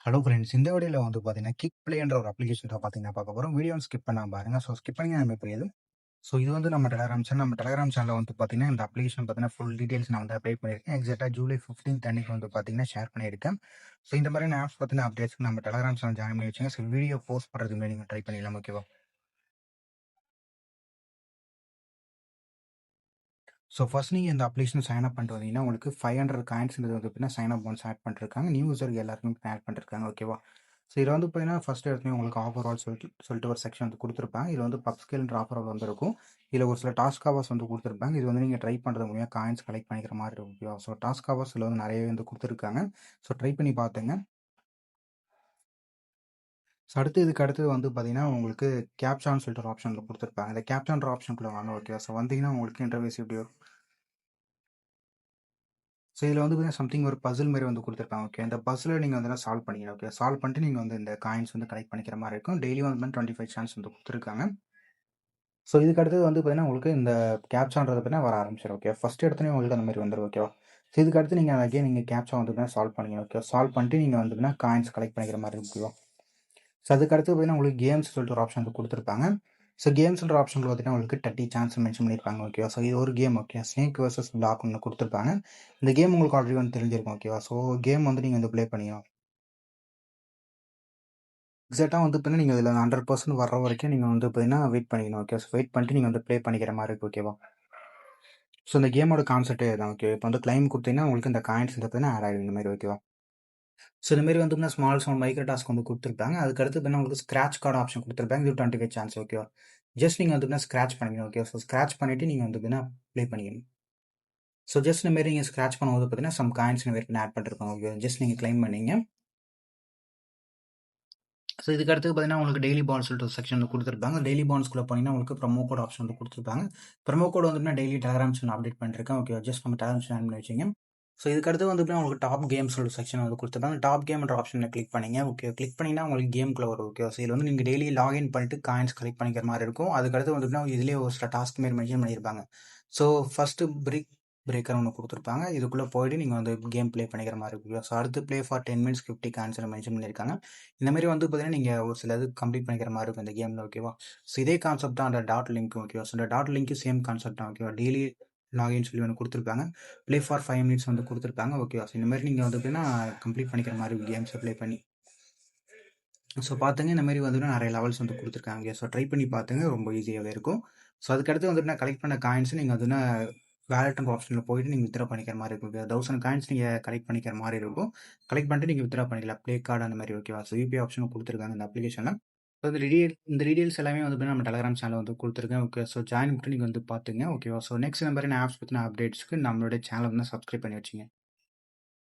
Hello friends, இந்த வீடியோவில் வந்து பார்த்தீங்கன்னா கிக் பிளேன்ற ஒரு அப்ளிகேஷன் தான் பார்த்தீங்கன்னா பார்க்க போகிறோம். வீடியோ ஸ்கிப் பண்ணாம பாருங்க. ஸோ ஸ்கிப் பண்ணி நம்ம புரியுது. ஸோ இது வந்து நம்ம டெலகிராம் சேனலில் வந்து பார்த்தீங்கன்னா இந்த அப்ளிகேஷன் பார்த்தீங்கன்னா ஃபுல் டீடைல்ஸ் நான் வந்து அப்ளை பண்ணியிருக்கேன். எக்ஸாக்டாக ஜூலை 15 அன்னைக்கு வந்து பார்த்தீங்கன்னா ஷேர் பண்ணியிருக்கேன். ஸோ இந்த மாதிரியான ஆப்ஸ் பார்த்தீங்கன்னா அப்டேட்ஸ்க்கு நம்ம டெலகிராம் சேனல் ஜாயின் பண்ணி வச்சுங்க. ஸோ வீடியோ போஸ்ட் பண்ணுறதுக்கு முன்னாடி நீங்கள் ட்ரை பண்ணிடலாம். ஓகேவா? ஸோ ஃபர்ஸ்ட் நீங்கள் இந்த அப்ளிகேஷன் சைன் அப் பண்ணிட்டு வந்தீங்கன்னா உங்களுக்கு 500 காயின்ஸ்ன்றது வந்து பார்த்தீங்கன்னா சைன் அப் ஒன்ஸ் ஆட் பண்ணிருக்காங்க. நியூ யூசருக்கு எல்லாருக்கும் ஆட் பண்ணிருக்காங்க. ஓகேவா? ஸோ இதில் வந்து பார்த்தீங்கன்னா ஃபர்ஸ்ட் எடுத்தோடனே உங்களுக்கு ஆஃபர் ஆல் சொல்லிட்டு ஒரு செக்ஷன் வந்து கொடுத்துருப்பாங்க. இதில் வந்து பப் ஸ்கேல்ன்ற ஆஃபர் வந்து இருக்கும். இதில் ஒரு சில டாஸ்க் ஹவர்ஸ் வந்து கொடுத்துருப்பாங்க. இது வந்து நீங்கள் ட்ரை பண்ணுறது மூலியமாக காயின்ஸ் கலெக்ட் பண்ணிக்கிற மாதிரி இருக்கும். ஓகேவா? ஸோ டாஸ்க் ஹவர்ஸில் வந்து நிறையவே வந்து கொடுத்துருக்காங்க. ஸோ ட்ரை பண்ணி பார்த்துங்க. ஸோ இதுக்கு அடுத்தது வந்து பார்த்தீங்கன்னா உங்களுக்கு கேப்சான்னு சொல்லிட்டு ஒரு ஆப்ஷன் கொடுத்துருப்பாங்க. இந்த கேப்சான்ற ஆப்ஷனுக்குள்ள வாங்க. ஓகேவா? ஸோ வந்தீங்கன்னா உங்களுக்கு இன்டர்வியூஸ் எப்படி வரும். ஸோ இதில் வந்து பார்த்தீங்கன்னா சம்திங் ஒரு பசில் மாதிரி வந்து கொடுத்துருப்பாங்க. ஓகே, இந்த பஸ்ஸில் நீங்கள் வந்து சால்வ் பண்ணிக்கணும். ஓகே, சால்வ் பண்ணிட்டு நீங்கள் வந்து இந்த காயின்ஸ் வந்து கலெக்ட் பண்ணிக்கிற மாதிரி இருக்கும். டெய்லி வந்து 25 சான்ஸ் வந்து கொடுத்துருக்காங்க. ஸோ இதுக்கு அடுத்தது வந்து பார்த்தீங்கன்னா உங்களுக்கு இந்த கேப்சான்றது பார்த்தீங்கன்னா வர ஆரம்பிச்சிடும். ஓகே, ஃபஸ்ட் எடுத்தோடனே உங்களுக்கு அந்த மாதிரி வந்துடும். ஓகேவா? ஸோ இதுக்கு அடுத்து நீங்கள் அகைன் நீங்கள் கேப்சா வந்து பார்த்தீங்கன்னா சால்வ் பண்ணிக்கணும். ஓகே, சால்வ் பண்ணிட்டு நீங்கள் வந்து பார்த்தீங்கன்னா காயின்ஸ் கலெக்ட் பண்ணிக்கிற மாதிரி இருக்கும். ஓகேவா? ஸோ அதுக்கு அடுத்து பார்த்தீங்கன்னா உங்களுக்கு கேம்ஸ் சொல்லிட்டு ஒரு ஆப்ஷன் வந்து கொடுத்துருப்பாங்க. ஸோ கேம்ஸ்ன்ற ஆப்ஷனில் பார்த்தீங்கன்னா உங்களுக்கு 30 சான்ஸ் மென்ஷன் பண்ணியிருப்பாங்க. ஓகேவா? ஸோ இது ஒரு game. Okay, snake versus block ஒன்று கொடுத்துருப்பாங்க. இந்த கேம் உங்களுக்கு ஆல்ரெடி வந்து தெரிஞ்சிருக்கும். ஓகேவா? ஸோ கேம் வந்து நீங்கள் வந்து ப்ளே பண்ணிக்கணும். எக்ஸாக்ட்டா வந்து பார்த்தீங்கன்னா, நீங்க இதில 100% வர்ற வரைக்கும் நீங்க வந்து பார்த்தீங்கன்னா, வெயிட் பண்ணிக்கணும். ஓகே. ஸோ வெயிட் பண்ணிட்டு நீங்க வந்து ப்ளே பண்ணிக்கிற மாரி இருக்கு. ஓகேவா? ஸோ இந்த கேமோட கான்செப்ட்டே இதுதான். ஓகே. இப்போ வந்து கிளைம் குடுத்தீங்கன்னா, உங்களுக்கு இந்த காயின்ஸ் வந்து பார்த்தீங்கன்னா ஆட் ஆயிடும் இந்த மாரி. ஓகேவா? ஸோ இந்த மாரி வந்து பார்த்தீங்கன்னா, ஸ்மால் சவுண்ட் மைக்ரோ டாஸ்க் வந்து குடுத்துருப்பாங்க. அதுக்கு அடுத்து பார்த்தீங்கன்னா, உங்களுக்கு ஸ்க்ராட்ச் கார்டு ஆப்ஷன் குடுத்துருப்பாங்க. இது 25 சான்ஸ். ஓகேவா? ஜஸ்ட் நீங்க வந்து பார்த்தீங்கன்னா, ஸ்க்ராட்ச் பண்ணிக்கணும். ஓகே. ஸோ ஸ்க்ராட்ச் பண்ணிட்டு நீங்க வந்து பார்த்தீங்கன்னா, ப்ளே பண்ணிக்கணும். ஸோ ஜஸ்ட் இந்த மாரி நீங்க ஸ்க்ராட்ச் பண்ணும்போது பார்த்தீங்கன்னா, சம் காயின்ஸ் இந்த ஆட் பண்ணிருப்பாங்க. ஓகே. ஜஸ்ட் நீங்க கிளைம் பண்ணீங்க. ஸோ இதுக்கு அடுத்து பார்த்தீங்கன்னா, உங்களுக்கு டெய்லி பாண்ட்ஸ் சொல்லிட்டு ஒரு செக்ஷன் வந்து குடுத்துருப்பாங்க. டெய்லி பாண்ட்ஸ்குள்ள போனீங்கன்னா, உங்களுக்கு ப்ரோமோ கோட் ஆப்ஷன் வந்து குடுத்துருப்பாங்க. ப்ரோமோ கோட் வந்து நான் டெய்லி டெலகிராம் சேனல் அப்டேட் பண்ணிருக்கேன். ஓகே. ஜஸ்ட் நம்ம டெலகிராம் சேனல் பண்ணி வச்சுங்க. ஸோ இதுக்கு அடுத்து வந்து பார்த்தீங்கன்னா, உங்களுக்கு டாப் கேம்ஸ் சொல்லிட்டு செக்ஷன் வந்து குடுத்துருப்பாங்க. டாப் கேம்ன்ற ஆப்ஷனை கிளிக் பண்ணீங்க. ஓகே. கிளிக் பண்ணீங்கன்னா, உங்களுக்கு கேம்குள்ள வரும். ஓகே. ஸோ இதில வந்து நீங்க டெய்லி லாகின் பண்ணிட்டு காயின்ஸ் கலெக்ட் பண்ணிக்கிற மாரி இருக்கும். அதுக்கு அடுத்து வந்து பார்த்தீங்கன்னா, இதிலேயே ஒரு சில டாஸ்க் மாரி மென்ஷன் பண்ணியிருப்பாங்க. ஸோ ஃபர்ஸ்ட்டு பிரேக்கர் ஒண்ணு குடுத்துருப்பாங்க. இதுக்குள்ள போயிட்டு நீங்க வந்து கேம் ப்ளே பண்ணிக்கிற மாரி இருக்கும். ஸோ அடுத்து ப்ளே ஃபார் 10 மினிட்ஸ் 50 காயின்ஸ்னு மென்ஷன் பண்ணியிருக்காங்க. இந்த மாரி வந்து பார்த்தீங்கன்னா, நீங்க ஒரு சில இது கம்ப்ளீட் பண்ணிக்கிற மாரி இருக்கும் இந்த கேம்ல. ஓகேவா? ஸோ இதே கான்செப்ட் தான் அந்த டாட் லிங்க். ஓகேவா? ஸோ இந்த டாட் லிங்க் சேம் கான்செப்ட் தான். ஓகேவா? டெய்லி லாகின் சொல்லி ஒண்ணு குடுத்துருப்பாங்க. ப்ளே ஃபார் 5 மினிட்ஸ் வந்து குடுத்துருப்பாங்க. ஓகேவா? ஸோ இந்த மாரி நீங்க வந்து பார்த்தீங்கன்னா, கம்ப்ளீட் பண்ணிக்கிற மாரி இருக்கும் கேம்ஸ ப்ளே பண்ணி. ஸோ பாத்துங்க, இந்த மாரி வந்து நெறைய லெவல்ஸ் வந்து குடுத்துருக்காங்க. ஸோ ட்ரை பண்ணி பாத்துங்க. ரொம்ப ஈஸியாவே இருக்கும். ஸோ அதுக்கடுத்து வந்துட்டு நான் கலெக்ட் பண்ண காயின்ஸ் நீங்க அதுனா வேலட்ன்ற ஆப்ஷன்ல போயிட்டு நீங்க வித்ட்ரா பண்ணிக்கிற மாரி இருக்கும். 1000 காயின்ஸ் நீங்க கலெக்ட் பண்ணிக்கிற மாரி இருக்கும். கலெக்ட் பண்ணிட்டு நீங்க வித்ட்ரா பண்ணிக்கலாம். ப்ளே கார்டு அந்த மாரி. ஓகேவா? ஸோ யுபிஐ ஆப்ஷனும் குடுத்துருக்காங்க இந்த அப்ளிகேஷன்ல. ஸோ இந்த டீடைல்ஸ் எல்லாமே வந்து பார்த்தீங்கன்னா, நம்ம டெலகிராம் சேனல்ல வந்து குடுத்துருக்கேன். ஓகே. ஸோ ஜாயின் பண்ணிட்டு நீங்க வந்து பாத்துங்க. ஓகேவா? ஸோ நெக்ஸ்ட் இந்த மாரியான ஆப்ஸ் பத்தின அப்டேட்ஸ்க்கு நம்மளுடைய சேனல வந்து சப்ஸ்கிரைப் பண்ணி வச்சுங்க.